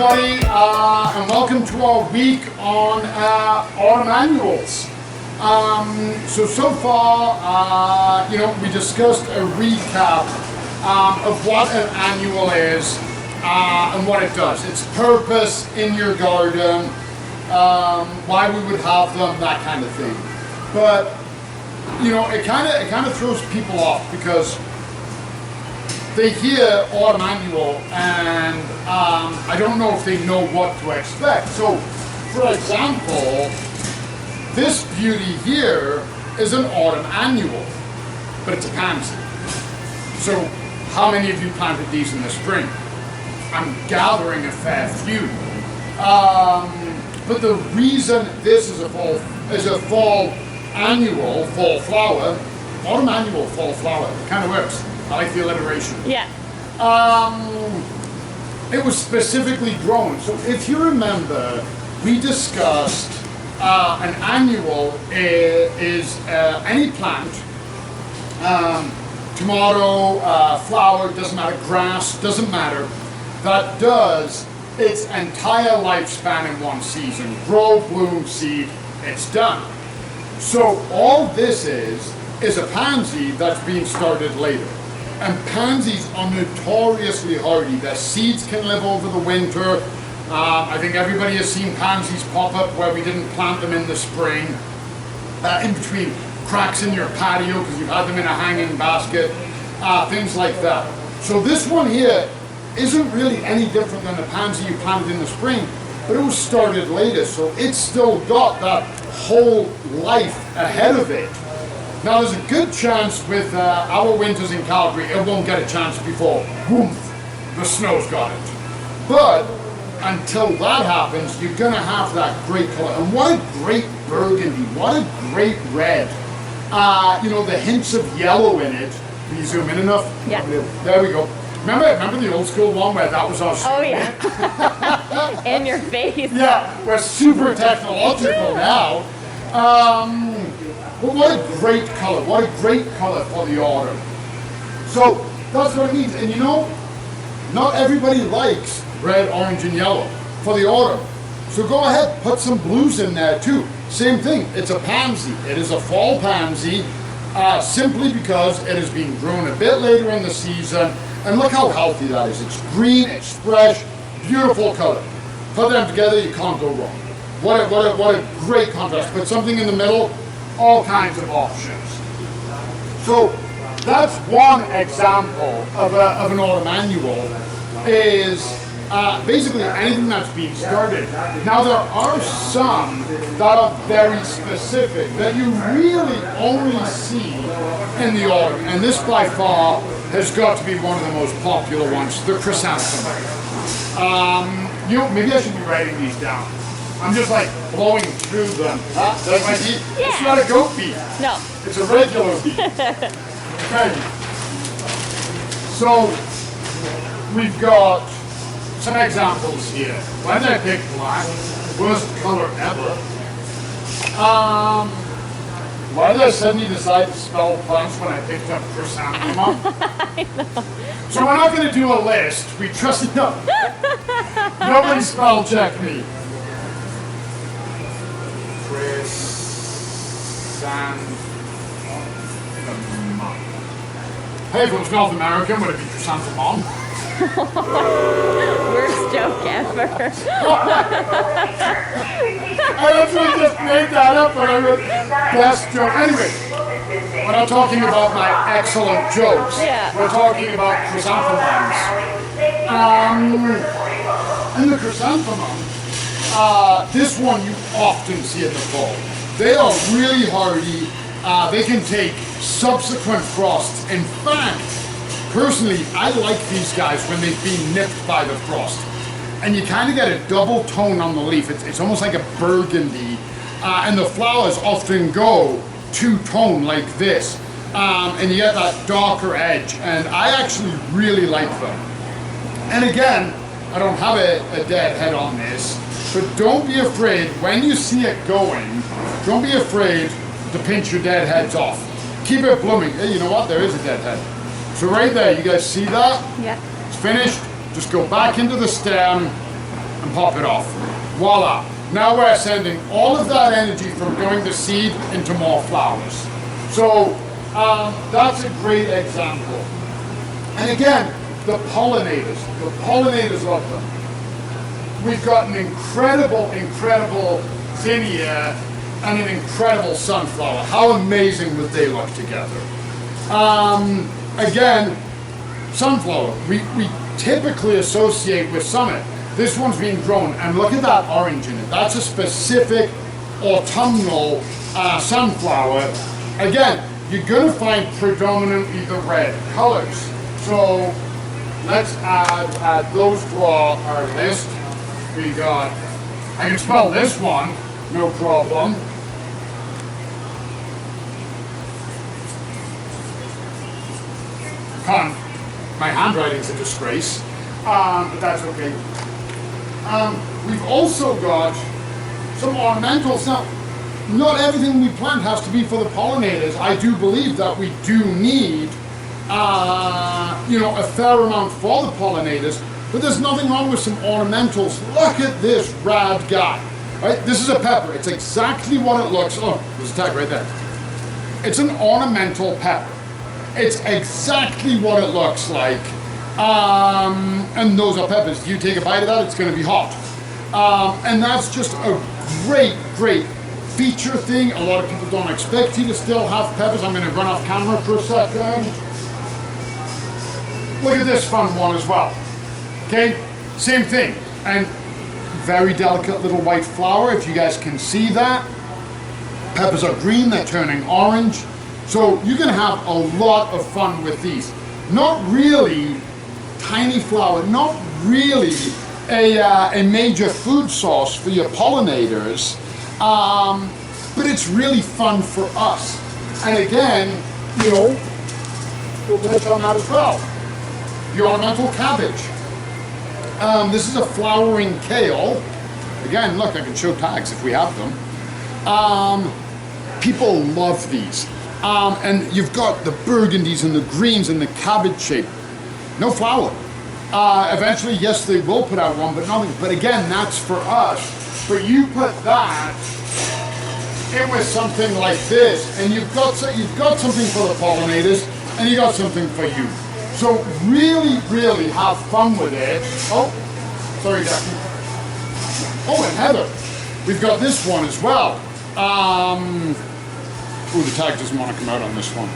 everybody, and welcome to our week on autumn annuals. So far, we discussed a recap of what an annual is and what it does. Its purpose in your garden, why we would have them, that kind of thing. But it kind of throws people off because they hear autumn annual and I don't know if they know what to expect. So, for example, this beauty here is an autumn annual, but it's a pansy. So, how many of you planted these in the spring? I'm gathering a fair few. But the reason this is a fall annual, fall flower, autumn annual, fall flower, it kind of works. I like the alliteration. Yeah. It was specifically grown. So if you remember, we discussed an annual is any plant, tomato, flower, doesn't matter, grass, doesn't matter, that does its entire lifespan in one season. Grow, bloom, seed, it's done. So all this is a pansy that's being started later. And pansies are notoriously hardy. Their seeds can live over the winter. I think everybody has seen pansies pop up where we didn't plant them in the spring, in between cracks in your patio because you've had them in a hanging basket, things like that. So this one here isn't really any different than the pansy you planted in the spring, but it was started later, so it's still got that whole life ahead of it. Now there's a good chance with our winters in Calgary, it won't get a chance before, boom, the snow's got it. But until that happens, you're gonna have that great color. And what a great burgundy, what a great red. The hints of yellow in it. Can you zoom in enough? Yeah. There we go. Remember the old school one where that was our Oh yeah. In your face. Yeah, we're super technological now. But what a great color, what a great color for the autumn. So that's what it means. And not everybody likes red, orange, and yellow for the autumn. So go ahead, put some blues in there too. Same thing, it's a pansy. It is a fall pansy simply because it is being grown a bit later in the season. And look how healthy that is. It's green, it's fresh, beautiful color. Put them together, you can't go wrong. What a great contrast. Put something in the middle, all kinds of options. So that's one example of an autumn annual is basically anything that's being started. Now there are some that are very specific that you really only see in the autumn, and this by far has got to be one of the most popular ones, the chrysanthemum. Maybe I should be writing these down. I'm just like blowing through them. Like my beat? Yeah. It's not a goat beat. No. It's a regular beat. Okay. So we've got some examples here. Why did I pick black? Worst color ever. Why did I suddenly decide to spell plants when I picked up chrysanthemum? I know. So we're not going to do a list. We trust nobody spell check me. Chrysanthemum. Hey, if it was North American, would it be chrysanthemum? Worst joke ever. I literally just made that up, but I wrote best joke. Anyway, we're not talking about my excellent jokes. Yeah. We're talking about chrysanthemums. And the chrysanthemum, this one you often see in the fall. They are really hardy. They can take subsequent frosts. In fact, personally, I like these guys when they've been nipped by the frost. And you kind of get a double tone on the leaf. It's almost like a burgundy. And the flowers often go two-tone like this. And you get that darker edge. And I actually really like them. And again, I don't have a dead head on this, but don't be afraid when you see it going, don't be afraid to pinch your dead heads off. Keep it blooming. Hey, you know what? There is a dead head. So right there, you guys see that? Yeah. It's finished. Just go back into the stem, and pop it off. Voila. Now we're sending all of that energy from going to seed into more flowers. So that's a great example. And again, the pollinators love them. We've got an incredible zinnia and an incredible sunflower. How amazing would they look together? Again, sunflower, we typically associate with summit. This one's being grown, and look at that orange in it. That's a specific autumnal sunflower. Again, you're going to find predominantly the red colors. So let's add those to our list. We got, I can spell this one, no problem. My handwriting's a disgrace, but that's okay. We've also got some ornamentals. Now, not everything we plant has to be for the pollinators. I do believe that we do need, a fair amount for the pollinators, but there's nothing wrong with some ornamentals. Look at this rad guy. Right? This is a pepper. It's exactly what it looks. Oh, there's a tag right there. It's an ornamental pepper. It's exactly what it looks like. And those are peppers. If you take a bite of that, it's going to be hot. And that's just a great feature thing. A lot of people don't expect you to still have peppers. I'm going to run off camera for a second. Look at this fun one as well. Okay, same thing. And very delicate little white flower, if you guys can see that. Peppers are green, they're turning orange. So you're going to have a lot of fun with these. Not really tiny flower, not really a major food source for your pollinators, but it's really fun for us. And again, we'll touch on that as well. The ornamental cabbage. This is a flowering kale. Again, look, I can show tags if we have them. People love these. And you've got the burgundies and the greens and the cabbage shape. No flower. Eventually, yes, they will put out one, but nothing. But again, that's for us. But you put that in with something like this, and you've got something for the pollinators, and you got something for you. So really have fun with it. Oh, sorry, Jackie. Oh, and Heather, we've got this one as well. Oh, the tag doesn't want to come out on this one.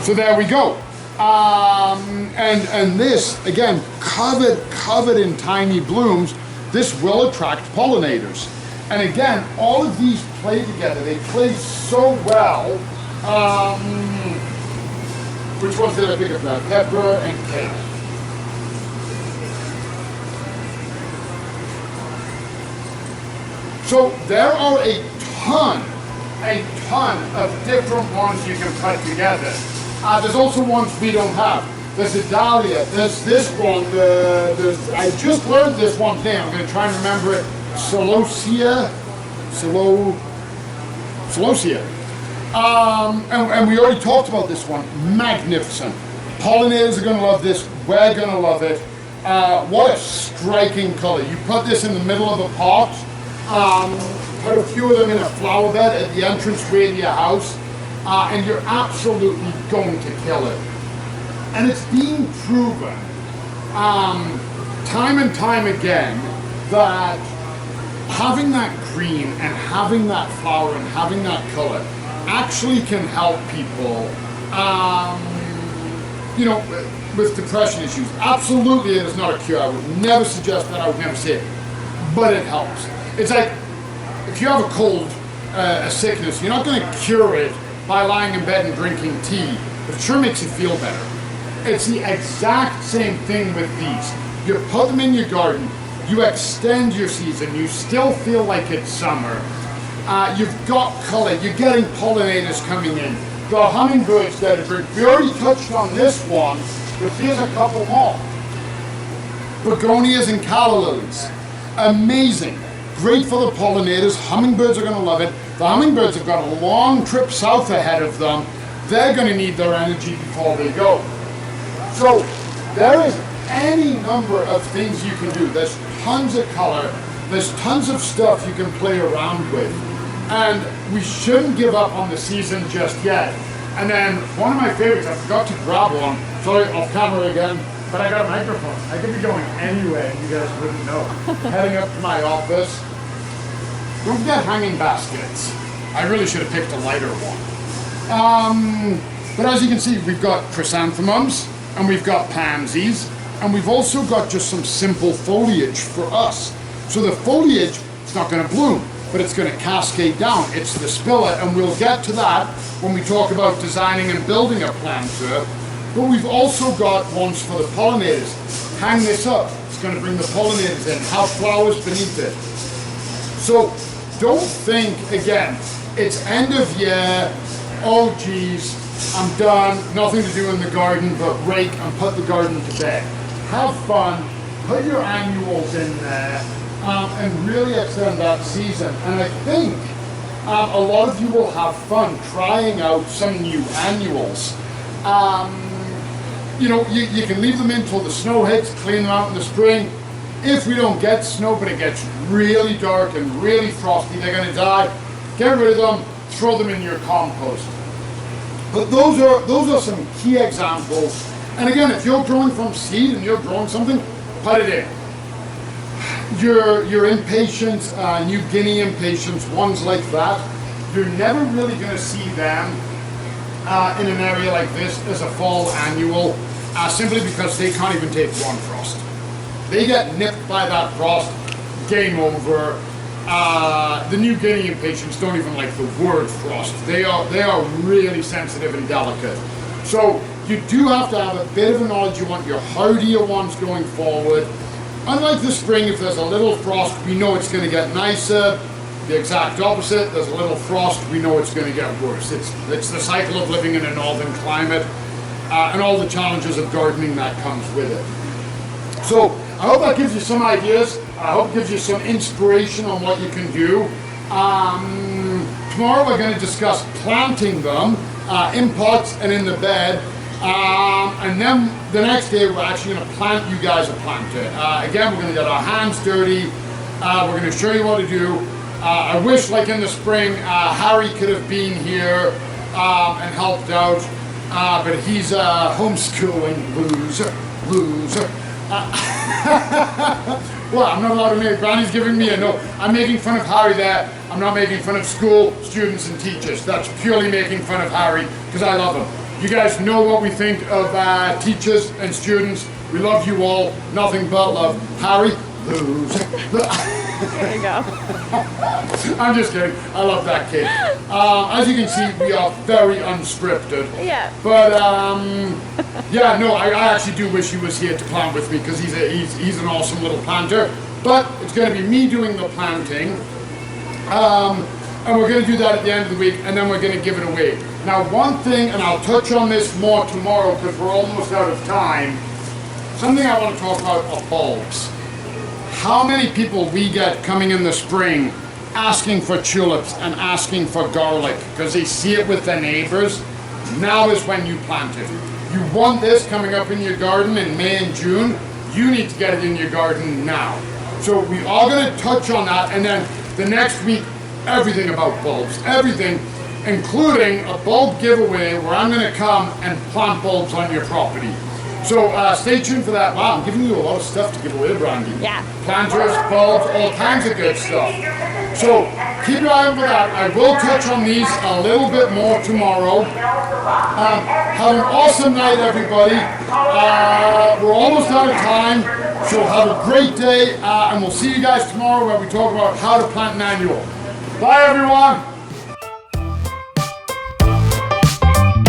So there we go. And this, again, covered in tiny blooms. This will attract pollinators. And again, all of these play together. They play so well. Which ones did I pick up now? Pepper and kale. So there are a ton of different ones you can put together. There's also ones we don't have. There's a dahlia, there's this one, I just learned this one thing, I'm going to try and remember it. Celosia. And we already talked about this one. Magnificent. Pollinators are going to love this. We're going to love it. What a striking color. You put this in the middle of a pot. Put a few of them in a flower bed at the entranceway to your house. And you're absolutely going to kill it. And it's being proven time and time again that having that green and having that flower and having that color actually can help people, with depression issues. Absolutely, it is not a cure. I would never suggest that. I would never say it. But it helps. It's like if you have a cold, a sickness, you're not going to cure it by lying in bed and drinking tea. It sure makes you feel better. It's the exact same thing with these. You put them in your garden, you extend your season, you still feel like it's summer. You've got color, you're getting pollinators coming in. The hummingbirds that are we already touched on this one, but here's a couple more. Begonias and calla lilies. Amazing. Great for the pollinators. Hummingbirds are going to love it. The hummingbirds have got a long trip south ahead of them. They're going to need their energy before they go. So there is any number of things you can do. There's tons of color. There's tons of stuff you can play around with. And we shouldn't give up on the season just yet. And then one of my favorites, I forgot to grab one. Sorry, off camera again. But I got a microphone. I could be going anywhere, you guys wouldn't know. Heading up to my office. Don't forget hanging baskets. I really should have picked a lighter one. But as you can see, we've got chrysanthemums, and we've got pansies, and we've also got just some simple foliage for us. So the foliage is not going to bloom, but it's going to cascade down. It's the spiller, and we'll get to that when we talk about designing and building a planter. But we've also got ones for the pollinators. Hang this up. It's going to bring the pollinators in. Have flowers beneath it. So don't think, again, it's end of year. Oh, geez, I'm done. Nothing to do in the garden but rake and put the garden to bed. Have fun. Put your annuals in there and really extend that season. And I think a lot of you will have fun trying out some new annuals. You know, you can leave them in until the snow hits, clean them out in the spring. If we don't get snow, but it gets really dark and really frosty, they're going to die. Get rid of them, throw them in your compost. But those are some key examples. And again, if you're growing from seed and you're growing something, put it in. Your impatiens, New Guinea impatiens, ones like that, you're never really going to see them in an area like this as a fall annual, simply because they can't even take one frost. They get nipped by that frost, game over. The New Guinea impatiens don't even like the word frost. They are really sensitive and delicate. So you do have to have a bit of a knowledge. You want your hardier ones going forward. Unlike the spring, if there's a little frost, we know it's going to get nicer. The exact opposite, there's a little frost, we know it's going to get worse. It's the cycle of living in a northern climate and all the challenges of gardening that comes with it. So I hope that gives you some ideas. I hope it gives you some inspiration on what you can do. Tomorrow we're going to discuss planting them in pots and in the bed. And then the next day we're actually going to plant you guys a planter. Again, we're going to get our hands dirty. We're going to show you what to do. I wish, like in the spring, Harry could have been here and helped out, but he's homeschooling, loser. Well, I'm not allowed to make, Granny's giving me a no. I'm making fun of Harry there. I'm not making fun of school, students, and teachers. That's purely making fun of Harry, because I love him. You guys know what we think of teachers and students. We love you all. Nothing but love. Harry, lose. There you go. I'm just kidding. I love that kid. As you can see, we are very unscripted. Yeah. But yeah, no, I actually do wish he was here to plant with me, because he's an awesome little planter. But it's going to be me doing the planting. And we're going to do that at the end of the week, and then we're going to give it away. Now, one thing, and I'll touch on this more tomorrow because we're almost out of time, something I want to talk about are bulbs. How many people we get coming in the spring asking for tulips and asking for garlic because they see it with their neighbors? Now is when you plant it. You want this coming up in your garden in May and June, you need to get it in your garden now. So we are going to touch on that, and then the next week, everything about bulbs, everything, including a bulb giveaway where I'm going to come and plant bulbs on your property. So stay tuned for that. Wow, I'm giving you a lot of stuff to give away, Brandy. Yeah. Planters, bulbs, all kinds of good stuff. So keep your eye on for that. I will touch on these a little bit more tomorrow. Have an awesome night, everybody. We're almost out of time. So have a great day, and we'll see you guys tomorrow where we talk about how to plant an annual. Bye, everyone.